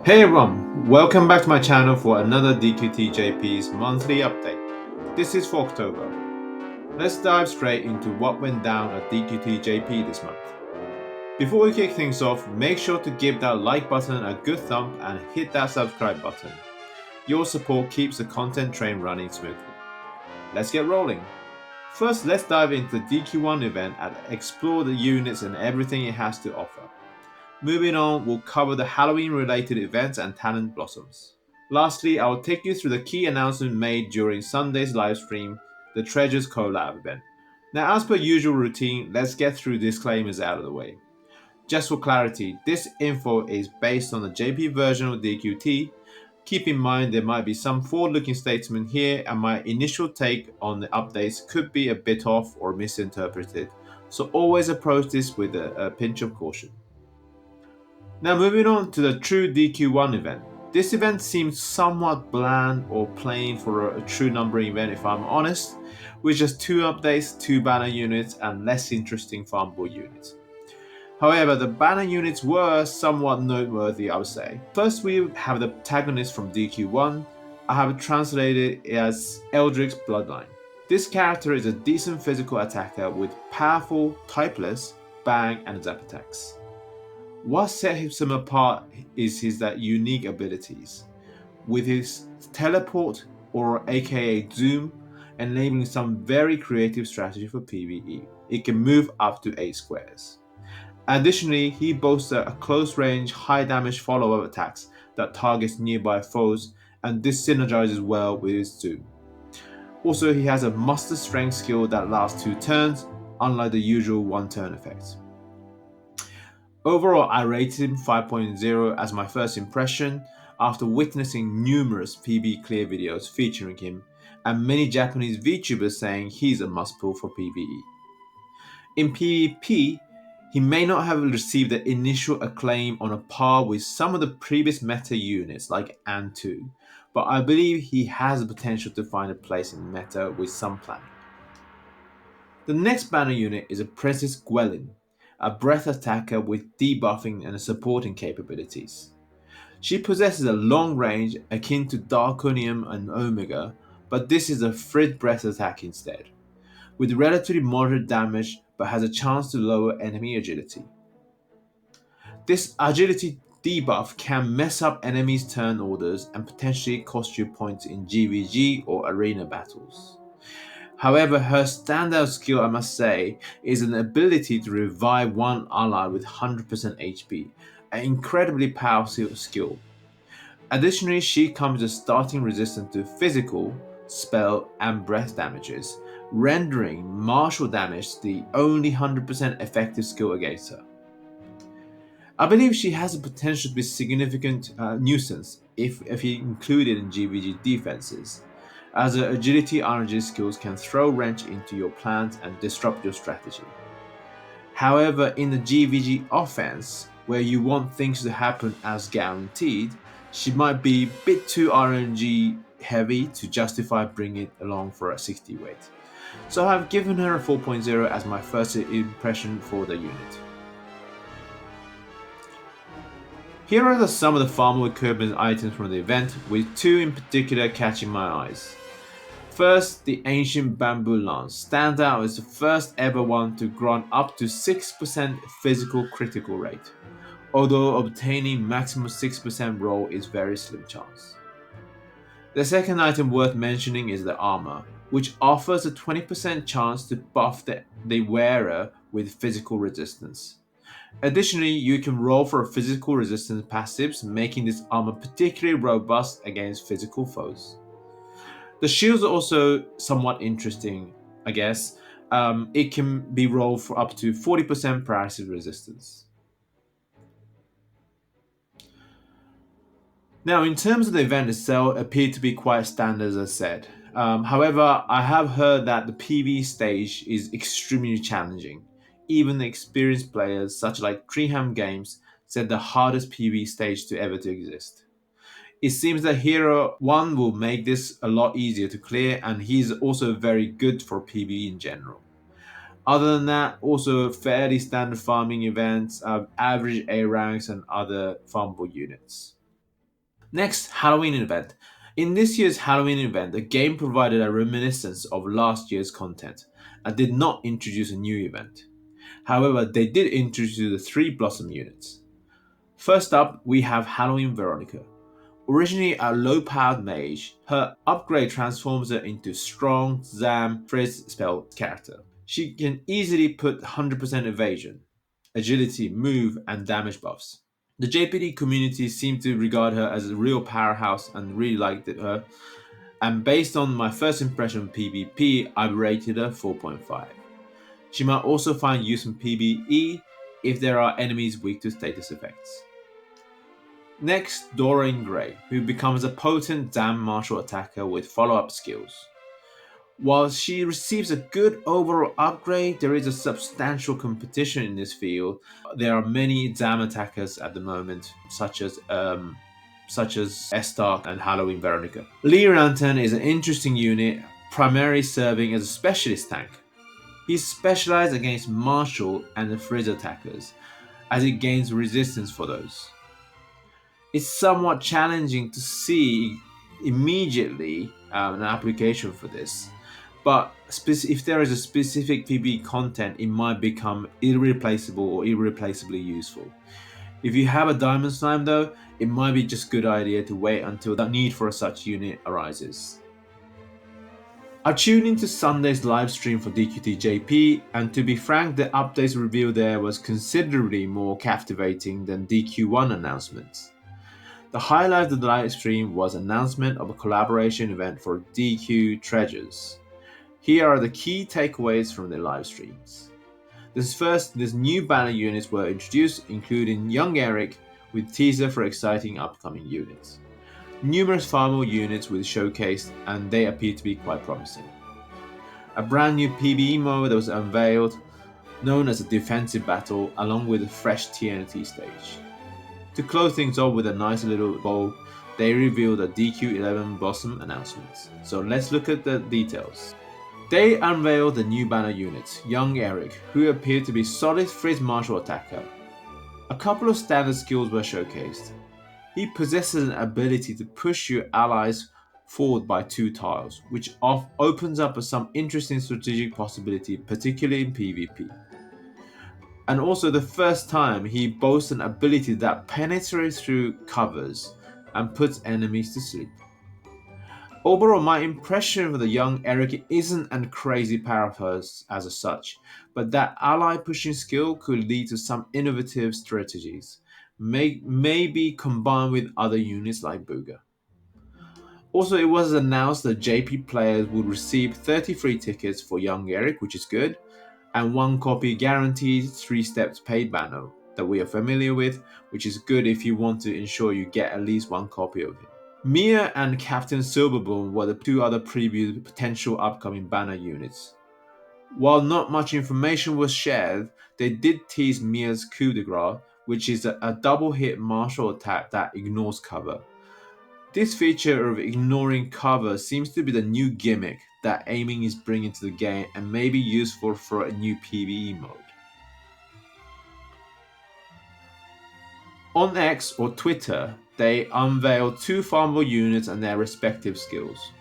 Hey everyone, welcome back to my channel for another DQT JP's monthly update. This is for October. Let's dive straight into what went down at DQT JP this month. Before we kick things off, make sure to give that like button a good thump and hit that subscribe button. Your support keeps the content train running smoothly. Let's get rolling. First, let's dive into the DQ1 event and explore the units and everything it has to offer. Moving on, we'll cover the Halloween related events and talent blossoms. Lastly, I will take you through the key announcement made during Sunday's livestream, the Treasures collab event. Now, as per usual routine, let's get through disclaimers out of the way. Just for clarity, this info is based on the JP version of DQT. Keep in mind there might be some forward-looking statement here, and my initial take on the updates could be a bit off or misinterpreted, so always approach this with a pinch of caution. Now moving on to the true DQ1 event. This event seems somewhat bland or plain for a true numbering event if I'm honest, with just 2 updates, 2 banner units and less interesting farmable units. However, the banner units were somewhat noteworthy, I would say. First, we have the protagonist from DQ1. I have translated it as Eldrick's Bloodline. This character is a decent physical attacker with powerful, typeless, bang and zap attacks. What sets him apart is his unique abilities, with his teleport or aka zoom enabling some very creative strategy for PvE. It can move up to 8 squares. Additionally, he boasts a close range, high damage follow-up attacks that targets nearby foes, and this synergizes well with his zoom. Also, he has a muster strength skill that lasts 2 turns, unlike the usual 1 turn effects. Overall, I rated him 5.0 as my first impression after witnessing numerous PB clear videos featuring him and many Japanese VTubers saying he's a must pull for PvE. In PvP, he may not have received the initial acclaim on a par with some of the previous meta units like An2, but I believe he has the potential to find a place in meta with some planning. The next banner unit is a Princess Gwellin, a breath attacker with debuffing and supporting capabilities. She possesses a long range akin to Darkonium and Omega, but this is a Frid breath attack instead, with relatively moderate damage but has a chance to lower enemy agility. This agility debuff can mess up enemies' turn orders and potentially cost you points in GVG or arena battles. However, her standout skill, I must say, is an ability to revive one ally with 100% HP, an incredibly powerful skill. Additionally, she comes with starting resistance to physical, spell, and breath damages, rendering martial damage the only 100% effective skill against her. I believe she has the potential to be a significant nuisance if included in GVG defenses, as her agility RNG skills can throw wrench into your plans and disrupt your strategy. However, in the GVG offense, where you want things to happen as guaranteed, she might be a bit too RNG heavy to justify bringing it along for a 60 weight. So I've given her a 4.0 as my first impression for the unit. Here are some of the farmable equipment items from the event, with 2 in particular catching my eyes. First, the ancient bamboo lance stands out as the first ever one to grant up to 6% physical critical rate, although obtaining maximum 6% roll is very slim chance. The second item worth mentioning is the armor, which offers a 20% chance to buff the wearer with physical resistance. Additionally, you can roll for physical resistance passives, making this armor particularly robust against physical foes. The shields are also somewhat interesting, I guess. It can be rolled for up to 40% paralysis resistance. Now, in terms of the event itself, it appeared to be quite standard as I said. However, I have heard that the PvE stage is extremely challenging. Even the experienced players, such like Treeham Games, said the hardest PvE stage to ever to exist. It seems that Hero 1 will make this a lot easier to clear, and he's also very good for PvE in general. Other than that, also fairly standard farming events, average A ranks and other farmable units. Next, Halloween event. In this year's Halloween event, the game provided a reminiscence of last year's content and did not introduce a new event. However, they did introduce the 3 Blossom units. First up, we have Halloween Veronica. Originally a low-powered mage, her upgrade transforms her into strong Zam Frizz spell character. She can easily put 100% evasion, agility, move, and damage buffs. The JPD community seemed to regard her as a real powerhouse and really liked her, and based on my first impression of PvP, I rated her 4.5. She might also find use in PvE if there are enemies weak to status effects. Next, Doreen Gray, who becomes a potent damn martial attacker with follow-up skills. While she receives a good overall upgrade, there is a substantial competition in this field. There are many damn attackers at the moment, such as Estar and Halloween Veronica. Lee Lantern is an interesting unit, primarily serving as a specialist tank. He's specialized against martial and the frizz attackers, as it gains resistance for those. It's somewhat challenging to see immediately an application for this, but if there is a specific PvE content, it might become irreplaceable or irreplaceably useful. If you have a Diamond Slime though, it might be just a good idea to wait until the need for such unit arises. I tuned into Sunday's live stream for DQT JP, and to be frank, the updates revealed there was considerably more captivating than DQ1 announcements. The highlight of the live stream was announcement of a collaboration event for DQ Treasures. Here are the key takeaways from the live streams. These new banner units were introduced, including Young Eric with teaser for exciting upcoming units. Numerous Farmable units were showcased and they appear to be quite promising. A brand new PvE mode that was unveiled, known as a defensive battle, along with a fresh TNT stage. To close things off with a nice little bow, they revealed a DQ11 Blossom announcements. So let's look at the details. They unveiled the new banner units, Young Eric, who appeared to be solid frizz martial attacker. A couple of standard skills were showcased. He possesses an ability to push your allies forward by 2 tiles, which opens up some interesting strategic possibility, particularly in PvP. And also the first time he boasts an ability that penetrates through covers and puts enemies to sleep. Overall, my impression of the Young Eric isn't a crazy powerhouse as such, but that ally pushing skill could lead to some innovative strategies, maybe combined with other units like Booga. Also, it was announced that JP players would receive 33 tickets for Young Eric, which is good, and 1 copy guaranteed 3 steps paid banner that we are familiar with, which is good if you want to ensure you get at least 1 copy of him. Mia and Captain Silverboom were the 2 other previewed potential upcoming banner units. While not much information was shared, they did tease Mia's coup de grace, which is a double hit martial attack that ignores cover. This feature of ignoring cover seems to be the new gimmick that aiming is bringing to the game and may be useful for a new PvE mode. On X or Twitter, they unveiled 2 Farmable units and their respective skills.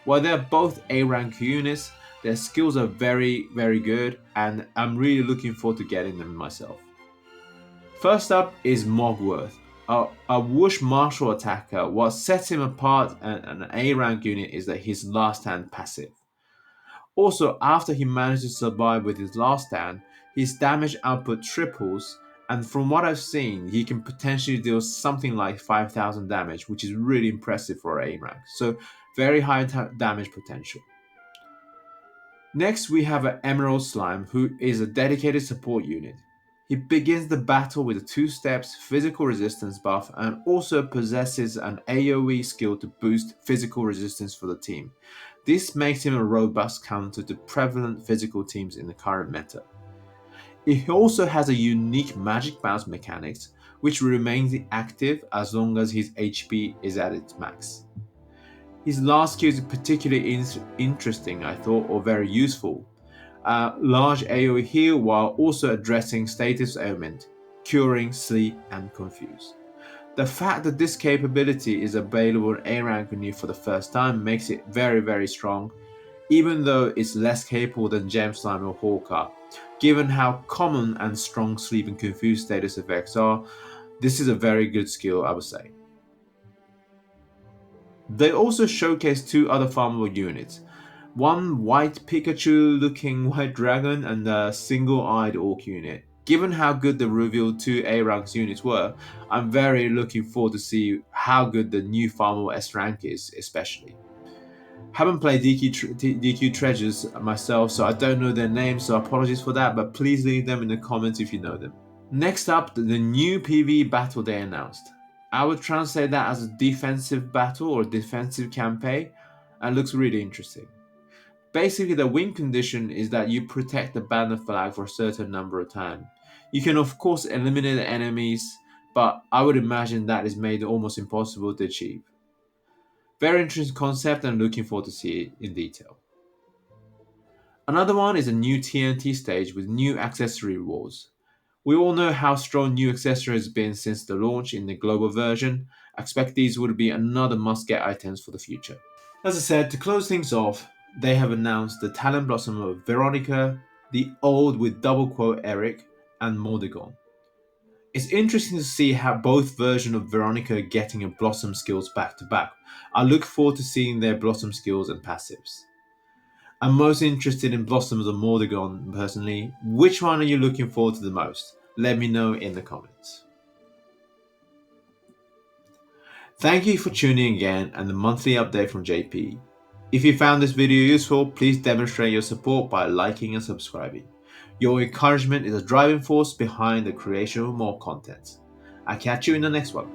While they're both A rank units, their skills are very, very good, and I'm really looking forward to getting them myself. First up is Mogworth, a whoosh martial attacker. What sets him apart an A rank unit is that his last stand passive. Also, after he managed to survive with his last stand, his damage output triples, and from what I've seen, he can potentially deal something like 5,000 damage, which is really impressive for A rank. So, very high damage potential. Next, we have an Emerald Slime, who is a dedicated support unit. He begins the battle with a 2 steps physical resistance buff and also possesses an AoE skill to boost physical resistance for the team. This makes him a robust counter to prevalent physical teams in the current meta. He also has a unique magic bounce mechanics, which remains active as long as his HP is at its max. His last skill is particularly interesting, I thought, or very useful. Large AoE heal while also addressing status ailment, curing, sleep, and confuse. The fact that this capability is available in A rank on you for the first time makes it very, very strong, even though it's less capable than Gem Slime or Hawker. Given how common and strong sleep and confuse status effects are, this is a very good skill, I would say. They also showcase two other farmable units. One white Pikachu looking white dragon and a single-eyed orc unit. Given how good the revealed two A ranks units were, I'm very looking forward to see how good the new farmable S rank is, especially. Haven't played DQ Treasures myself, so I don't know their names, so apologies for that, but please leave them in the comments if you know them. Next up, the new PvE battle they announced. I would translate that as a defensive battle or defensive campaign, and looks really interesting. Basically, the win condition is that you protect the banner flag for a certain number of time. You can of course eliminate the enemies, but I would imagine that is made almost impossible to achieve. Very interesting concept and looking forward to see it in detail. Another one is a new TNT stage with new accessory rewards. We all know how strong new accessory has been since the launch in the global version. I expect these would be another must-get items for the future. As I said, to close things off, they have announced the talent blossom of Veronica, the old with double quote Eric, and Mordegon. It's interesting to see how both versions of Veronica are getting a blossom skills back to back. I look forward to seeing their blossom skills and passives. I'm most interested in Blossoms of Mordegon personally. Which one are you looking forward to the most? Let me know in the comments. Thank you for tuning again and the monthly update from JP. If you found this video useful, please demonstrate your support by liking and subscribing. Your encouragement is a driving force behind the creation of more content. I'll catch you in the next one.